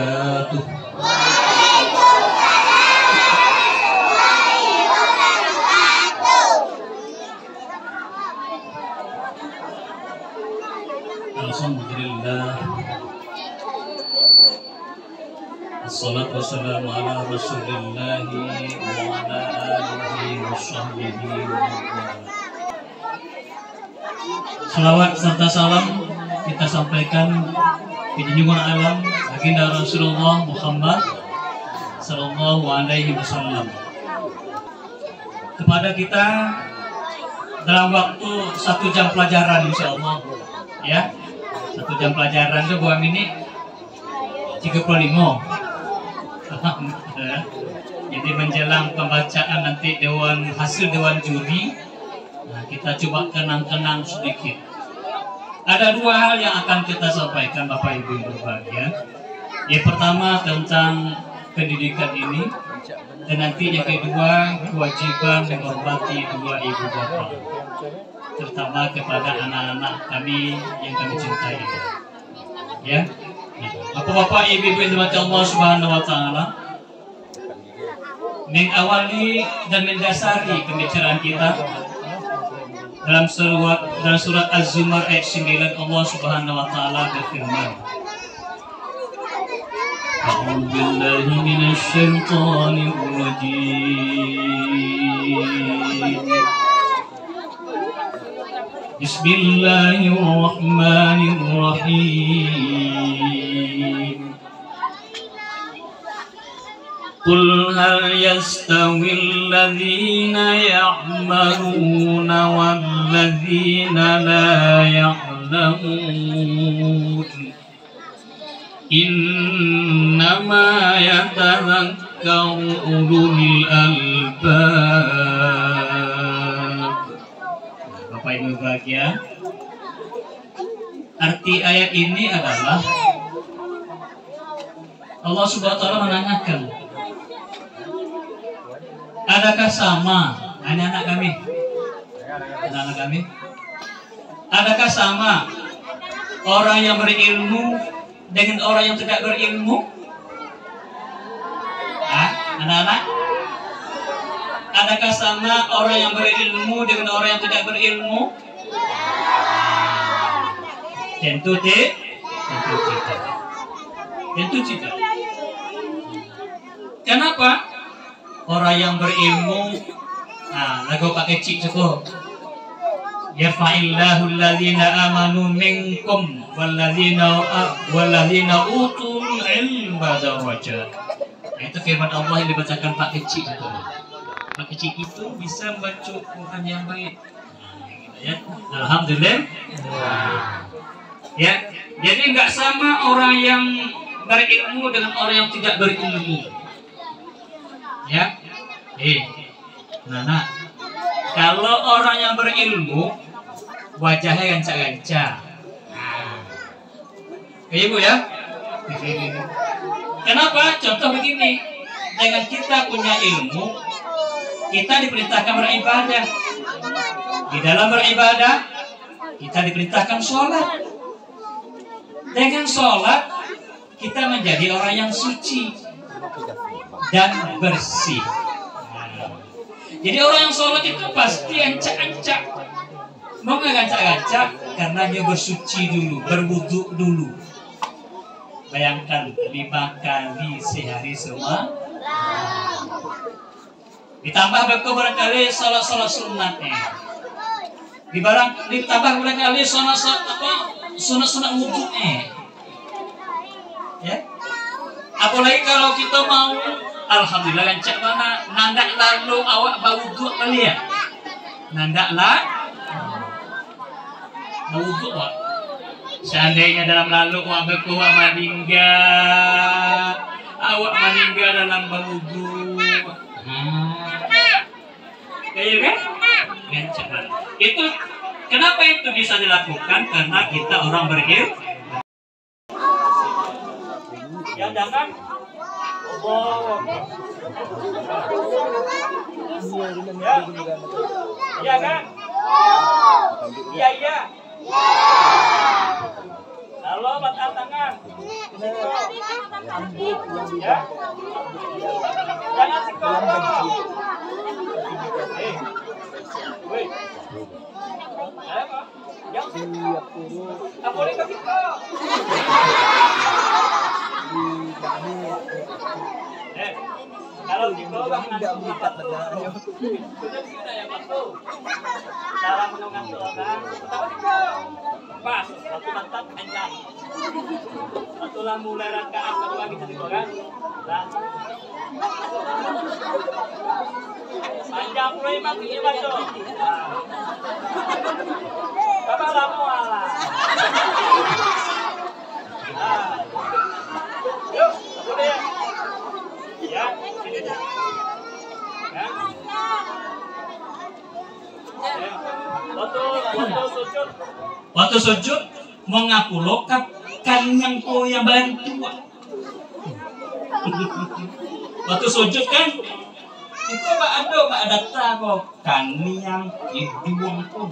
wabarakatuh. Alhamdulillah. Assalatu wassalamu ala Rasulillah wa ala alihi wa sahbihi wa man. Salawat serta salam kita sampaikan di junjungan alam baginda Rasulullah Muhammad sallallahu alaihi wasallam kepada kita dalam waktu 1 jam pelajaran insyaallah ya. 1 jam pelajaran itu 2 menit 35. Jadi menjelang pembacaan nanti hasil dewan juri, nah kita coba kenang-kenang sedikit. Ada 2 hal yang akan kita sampaikan Bapak Ibu yang berbahagia. Yang pertama tentang pendidikan ini, dan nanti yang kedua kewajiban menghormati 2 ibu bapak, terutama kepada anak-anak kami yang kami cintai. Ya, Bapak-bapak, ibu-ibu yang dirahmati Allah Subhanahu wa taala, mengawali dan mendasari pembicaraan kita dalam surat Az-Zumar ayat 9, Allah Subhanahu wa taala berfirman, A'udzu billahi minasy syaithanir rajim. Bismillahirrahmanirrahim. Qul hal yastawi alladhina ya'maluna walladhina la ya'lamun. Innama yatadhakkaru ulul albab. Bapak Ibu bahagia, arti ayat ini adalah Allah Subhanahu wa taala menanyakan, adakah sama anak-anak kami? Anak-anak kami? Adakah sama orang yang berilmu dengan orang yang tidak berilmu? Anak-anak? Adakah sama orang yang berilmu dengan orang yang tidak berilmu? Tentu tidak. Tentu tidak. Kenapa? Orang yang berilmu, lagu pakai cik cukup. Yarfa'illahu alladhina amanu minkum walladzina utul ilma darajat. Itu firman Allah yang dibacakan Pak Kecik itu. Pak Kecik itu bisa membaca Quran yang baik. Ya. Alhamdulillah. Ya. Jadi enggak sama orang yang berilmu dengan orang yang tidak berilmu. Ya. Nah. Kalau orang yang berilmu wajahnya gancak-gancak. Kayak Ibu ya. Kenapa? Contoh begini, dengan kita punya ilmu, kita diperintahkan beribadah. Di dalam beribadah, kita diperintahkan sholat. Dengan sholat, kita menjadi orang yang suci dan bersih. Jadi orang yang sholat itu pasti ancak-ancak. Mau nggak gancak-gancak? Karena dia bersuci dulu, berwudu dulu. Bayangkan 5 kali sehari semua. Ditambah barangkali salat sunatnya. Ditambah barangkali sunat wudhunya. Ya. Apalagi kalau kita mau, alhamdulillah gancak mana, nandak lalu awak bawudhu kali ya. Nandaklah bawudhu wak. Seandainya dalam lalu awak meninggal dalam bawudhu. Kayak kan? Gancak banget. Itu kenapa itu bisa dilakukan? Karena kita orang berilmu. Ya jangan. Iya kan? Iya. Halo, angkat tangan. Ya. Jangan sekolah. Woi. Apa? Yang boleh kasih kau. Kalau gitu bang tidak mengikat bedanya. Sudah kita ya Pak tuh. Cara menenangkan orang. Pertama kita pas satu mantap panjang. Setelah mulai rakaat kedua kita digoyang. Panjang mulai makin baca. Bapak lama malah. Yuk, boleh. Ya, sini. Ya. Waktu sujud mau ngapulo kan yang ko yang bantu. Waktu sujud kan itu Pak data kok kan yang dibuang ko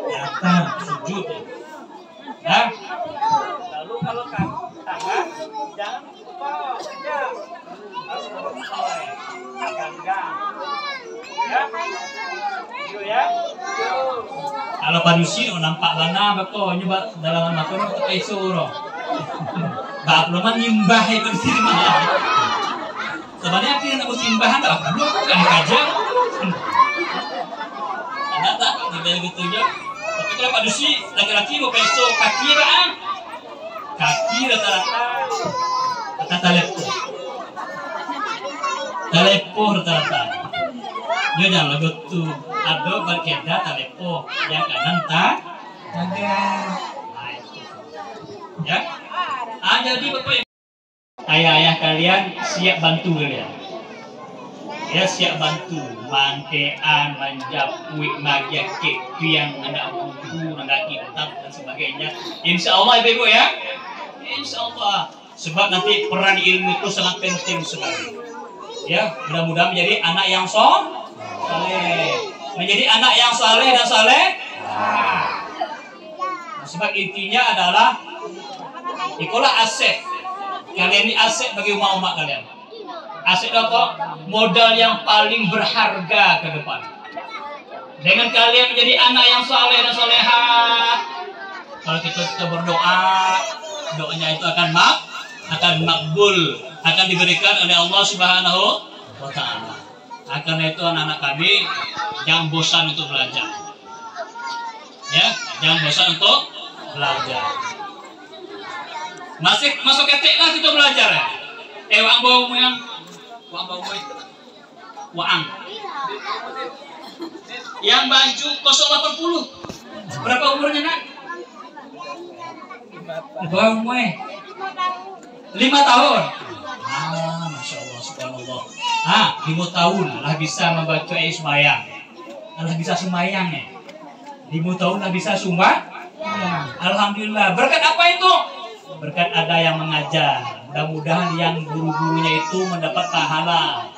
data sujud. Nah, lalu kalau tangan jangan lupa saja harus ganggang. Ya. Kalau panusi nampak lana bako nyoba dalam makro untuk isuro. Bab lo man nyimbah itu sini mah. Sebenarnya kita nak simbahan tak perlu kan kajang. Ada tak tidak begitu ya. Tapi kalau panusi laki-laki mau peso kaki bang. Kaki rata-rata telepo rata-rata. Dia jangan betul. Ada berkeda telepo yang kanan tak jaga. Ya. Jadi bapak ayah-ayah kalian siap bantu kalian. Ya siap bantu mantean, menjapui, magiakik, yang ada buku, ada kitab dan sebagainya. Insya Allah ibu ya. Insya Allah. Sebab nanti peran ilmu itu sangat penting sekali. Ya, mudah-mudahan menjadi anak yang saleh. Menjadi anak yang saleh dan saleh. Sebab intinya adalah itulah aset. Kalian ini aset bagi umat-umat kalian. Aset apa? Modal yang paling berharga ke depan. Dengan kalian menjadi anak yang saleh dan salehah, kalau kita berdoa, doanya itu akan makbul, akan diberikan oleh Allah Subhanahu wa Ta'ala. Karena itu anak-anak kami jangan bosan untuk belajar. Ya, jangan bosan untuk belajar. Masuk ketik lah kita belajar ya. Wang bau yang waang. Yang baju 080. Berapa umurnya nak? Bau 5 tahun. Masya Allah, subhanallah. 5 tahun lah bisa membaca semayang. Allah bisa semayang ya. 5 tahun lah bisa sumbang. Alhamdulillah. Berkat apa itu? Berkat ada yang mengajar. Mudah-mudahan yang guru-gurunya itu mendapat pahala.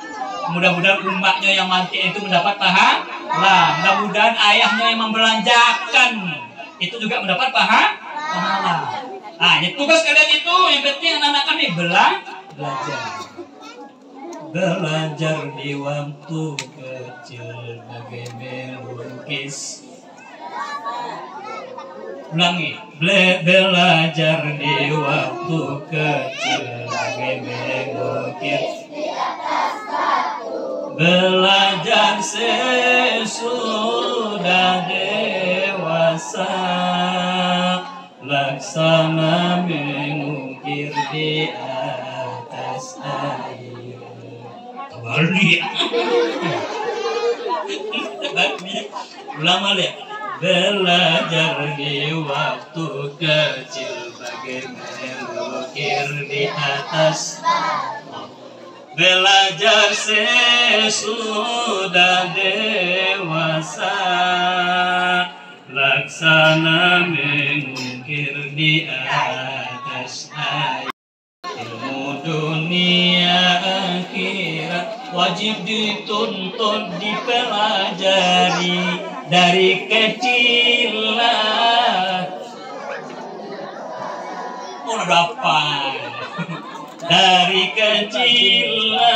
Mudah-mudahan umatnya yang mati itu mendapat pahala. Mudah-mudahan ayahnya yang membelanjakan itu juga mendapat pahala. Tugas kalian itu yang penting anak-anak kami belajar. Belajar di waktu kecil bagai melukis. Ulangi. Belajar di waktu kecil bagai melukis. Belajar sesudah dewasa. Laksana mengukir di atas air. Balik. Ulama lihat. Belajar di waktu kecil bagai melukir di atas. Belajar sesudah dewasa. Laksana mengukir di atas air. Ilmu dunia akhirat wajib dituntut dipelajari dari kecil lah. dapat. Dari kecillah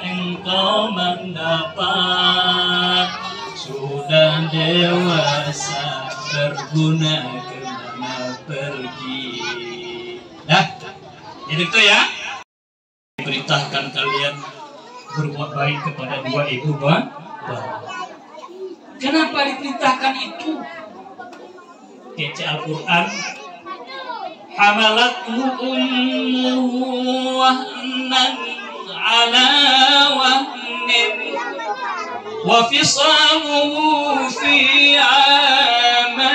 engkau mendapat, sudah dewasa berguna kemana pergi. Dah, jadi itu ya. Perintahkan kalian berbuat baik kepada dua ibu bapak. Kenapa diperintahkan itu? Kece Al-Quran. Hamalathu ummuhu wahnan ala wahnin wa fisaluhu fi amain.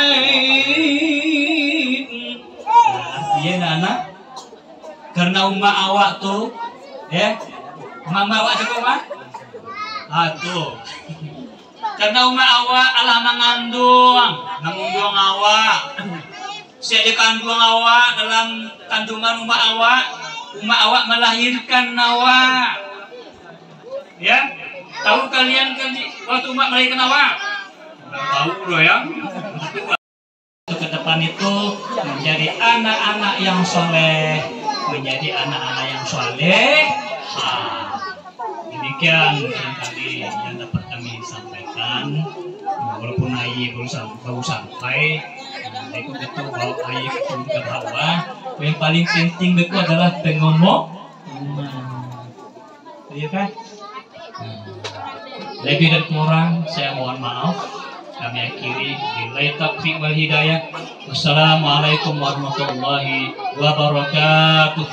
Artinya anak, karena umat awak tuh, ya, mama awak cukup mah? Aduh. Karena umat awak alah mengandung awak. Saya dikandung awak dalam kandungan umat awak melahirkan awak. Ya, tahu kalian kan waktu umat melahirkan awak? Tahu loh ya. Untuk ke depan itu menjadi anak-anak yang soleh, menjadi anak-anak yang soleh. Demikian barangkali yang dapat kami sampaikan. Walaupun ayah baru sampai, ikut itu bawa ayah ke bawah. Yang paling penting itu adalah pengomong. Iya kan? Lebih dan kurang saya mohon maaf. Kami akhiri. Billahi taufiq wal hidayah. Wassalamualaikum warahmatullahi wabarakatuh.